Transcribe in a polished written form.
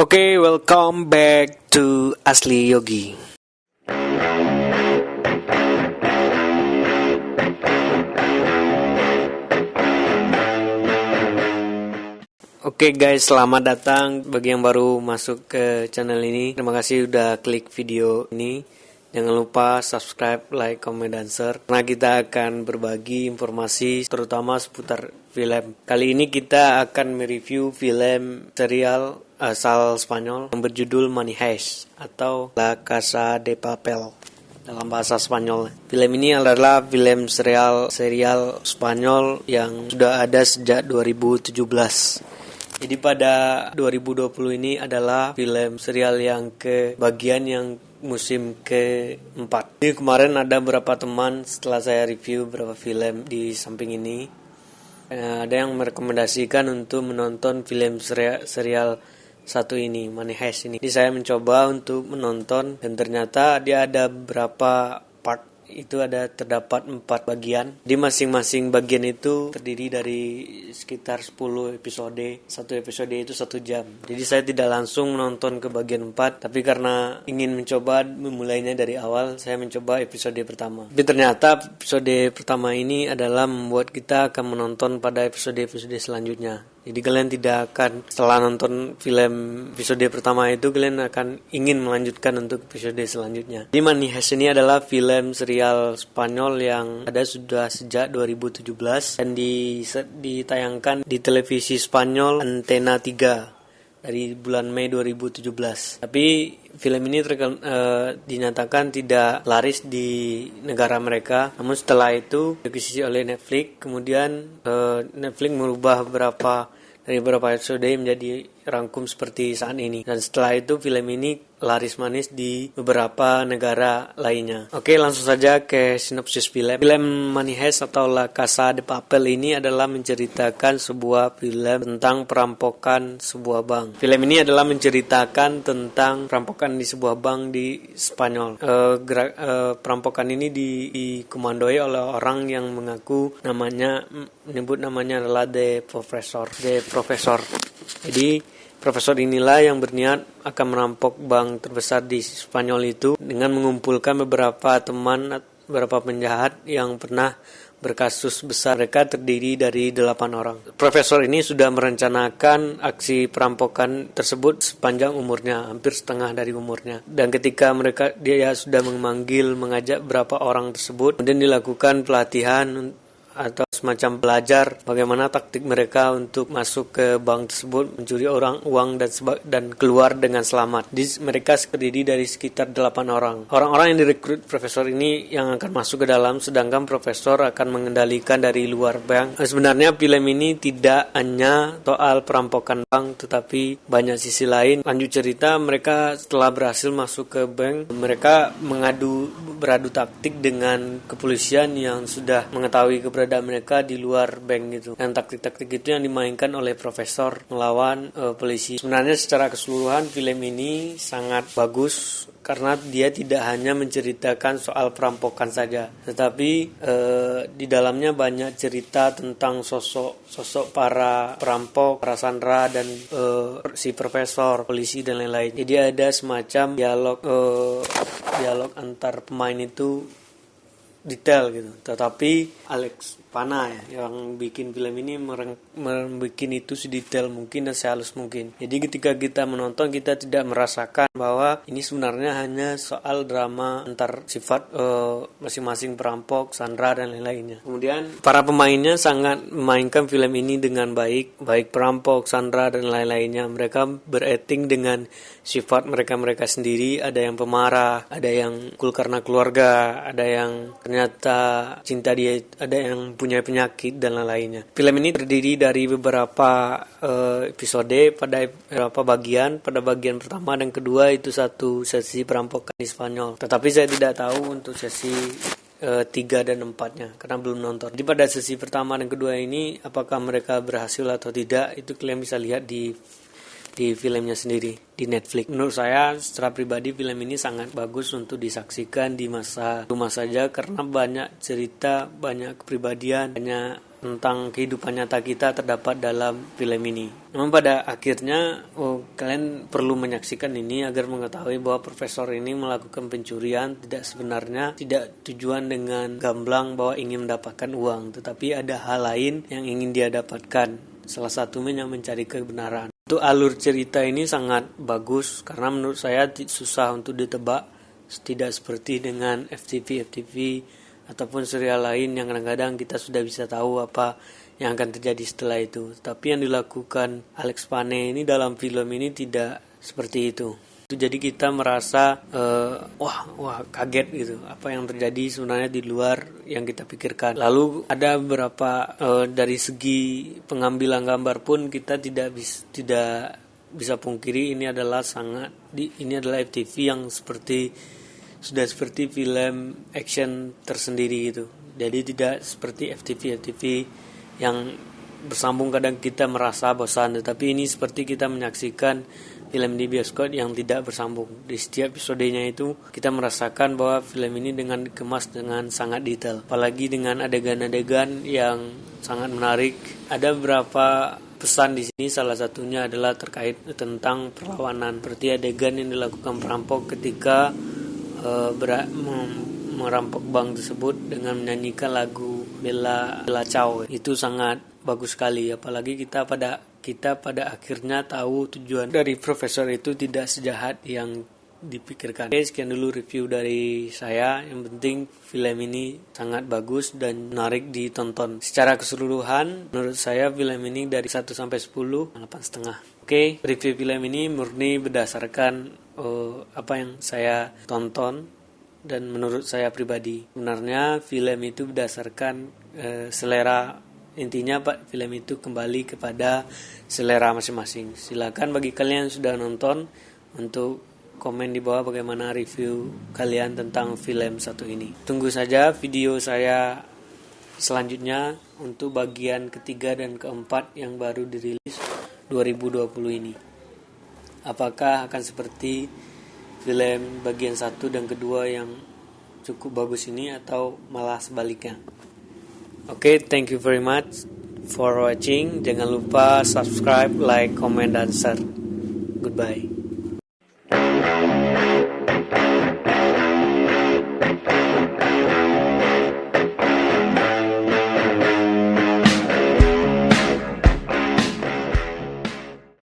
Oke, welcome back to Asli Yogi. Oke guys, selamat datang bagi yang baru masuk ke channel ini. Terima kasih udah klik video ini. Jangan lupa subscribe, like, comment, dan share. Karena kita akan berbagi informasi terutama seputar film. Kali ini kita akan mereview film serial asal Spanyol yang berjudul Money Heist atau La Casa de Papel dalam bahasa Spanyol. Film ini adalah film serial Spanyol yang sudah ada sejak 2017. Jadi pada 2020 ini adalah film serial yang bagian yang musim keempat. Jadi kemarin ada beberapa teman setelah saya review beberapa film di samping ini, ada yang merekomendasikan untuk menonton film serial satu ini, Money Heist ini. Jadi saya mencoba untuk menonton dan ternyata dia ada beberapa part. Itu terdapat 4 bagian. Di masing-masing bagian itu terdiri dari sekitar 10 episode. Satu episode itu 1 jam. Jadi saya tidak langsung menonton ke bagian 4, tapi karena ingin mencoba memulainya dari awal, saya mencoba episode pertama. Tapi ternyata episode pertama ini adalah membuat kita akan menonton pada episode-episode selanjutnya. Jadi kalian tidak akan setelah nonton film episode pertama itu kalian akan ingin melanjutkan untuk episode selanjutnya. Jadi Money Heist ini adalah film serial Spanyol yang ada sudah sejak 2017 dan ditayangkan di televisi Spanyol Antena 3 dari bulan Mei 2017. Tapi film ini dinyatakan tidak laris di negara mereka. Namun setelah itu diakuisisi oleh Netflix. Kemudian Netflix merubah beberapa episode menjadi rangkum seperti saat ini. Dan setelah itu film ini laris manis di beberapa negara lainnya. Oke, langsung saja ke sinopsis film. Film Money Heist atau La Casa de Papel ini adalah menceritakan sebuah film tentang perampokan sebuah bank. Film ini adalah menceritakan tentang perampokan di sebuah bank di Spanyol. Perampokan ini dikomandoi oleh orang yang menyebut namanya adalah The Professor. Jadi profesor inilah yang berniat akan merampok bank terbesar di Spanyol itu dengan mengumpulkan beberapa penjahat yang pernah berkasus besar. Mereka terdiri dari 8 orang. Profesor ini sudah merencanakan aksi perampokan tersebut sepanjang umurnya, hampir setengah dari umurnya. Dan ketika dia sudah mengajak beberapa orang tersebut, kemudian dilakukan pelatihan atau semacam belajar bagaimana taktik mereka untuk masuk ke bank tersebut, mencuri uang dan keluar dengan selamat. Mereka terdiri dari sekitar 8 orang. Orang-orang yang direkrut profesor ini yang akan masuk ke dalam, sedangkan profesor akan mengendalikan dari luar bank. Sebenarnya film ini tidak hanya soal perampokan bank, tetapi banyak sisi lain. Lanjut cerita, mereka setelah berhasil masuk ke bank, mereka beradu taktik dengan kepolisian yang sudah mengetahui keberadaan mereka di luar bank gitu. Dan taktik-taktik itu yang dimainkan oleh profesor melawan polisi. Sebenarnya secara keseluruhan film ini sangat bagus karena dia tidak hanya menceritakan soal perampokan saja, tetapi di dalamnya banyak cerita tentang sosok para perampok, para sandera dan si profesor, polisi dan lain-lain. Jadi ada semacam dialog antar pemain itu detail gitu. Tetapi Alex Pana yang bikin film ini membuat itu sedetail mungkin dan sehalus mungkin. Jadi ketika kita menonton, kita tidak merasakan bahwa ini sebenarnya hanya soal drama antar sifat masing-masing perampok, sandera dan lain-lainnya. Kemudian para pemainnya sangat memainkan film ini dengan baik perampok, sandera dan lain-lainnya. Mereka berakting dengan sifat mereka sendiri. Ada yang pemarah, ada yang cool karena keluarga, ada yang ternyata cinta dia, ada yang punya penyakit dan lain-lainnya. Film ini terdiri dari beberapa episode pada beberapa bagian. Pada bagian pertama dan kedua itu satu sesi perampokan di Spanyol. Tetapi saya tidak tahu untuk sesi 3 dan 4-nya karena belum nonton. Jadi pada sesi pertama dan kedua ini apakah mereka berhasil atau tidak, itu kalian bisa lihat di filmnya sendiri di Netflix. Menurut saya secara pribadi film ini sangat bagus untuk disaksikan di masa rumah saja karena banyak cerita, banyak kepribadian, banyak tentang kehidupan nyata kita terdapat dalam film ini. Namun pada akhirnya kalian perlu menyaksikan ini agar mengetahui bahwa profesor ini melakukan pencurian tidak tujuan dengan gamblang bahwa ingin mendapatkan uang, tetapi ada hal lain yang ingin dia dapatkan. Salah satunya yang mencari kebenaran. Untuk alur cerita ini sangat bagus karena menurut saya susah untuk ditebak, tidak seperti dengan FTV ataupun serial lain yang kadang-kadang kita sudah bisa tahu apa yang akan terjadi setelah itu. Tapi yang dilakukan Alex Pane ini dalam film ini tidak seperti itu. Jadi kita merasa wah kaget gitu, apa yang terjadi sebenarnya di luar yang kita pikirkan. Lalu ada beberapa dari segi pengambilan gambar pun kita tidak bisa pungkiri ini adalah FTV yang sudah seperti film action tersendiri gitu. Jadi tidak seperti FTV yang bersambung kadang kita merasa bosan, tetapi ini seperti kita menyaksikan film di bioskop yang tidak bersambung. Di setiap episodenya itu kita merasakan bahwa film ini dikemas dengan sangat detail, apalagi dengan adegan-adegan yang sangat menarik. Ada beberapa pesan di sini, salah satunya adalah terkait tentang perlawanan, seperti adegan yang dilakukan perampok ketika merampok bank tersebut dengan menyanyikan lagu Bella Ciao. Itu sangat bagus sekali, apalagi kita pada akhirnya tahu tujuan dari profesor itu tidak sejahat yang dipikirkan. Oke, sekian dulu review dari saya. Yang penting film ini sangat bagus dan menarik ditonton. Secara keseluruhan menurut saya film ini dari 1 sampai 10 8,5. Oke, review film ini murni berdasarkan apa yang saya tonton dan menurut saya pribadi. Sebenarnya film itu berdasarkan selera. Intinya film itu kembali kepada selera masing-masing. Silakan bagi kalian yang sudah nonton untuk komen di bawah bagaimana review kalian tentang film satu ini. Tunggu saja video saya selanjutnya untuk bagian ketiga dan keempat yang baru dirilis 2020 ini. Apakah akan seperti film bagian 1 dan kedua yang cukup bagus ini atau malah sebaliknya? Oke, thank you very much for watching. Jangan lupa subscribe, like, comment, dan share. Goodbye.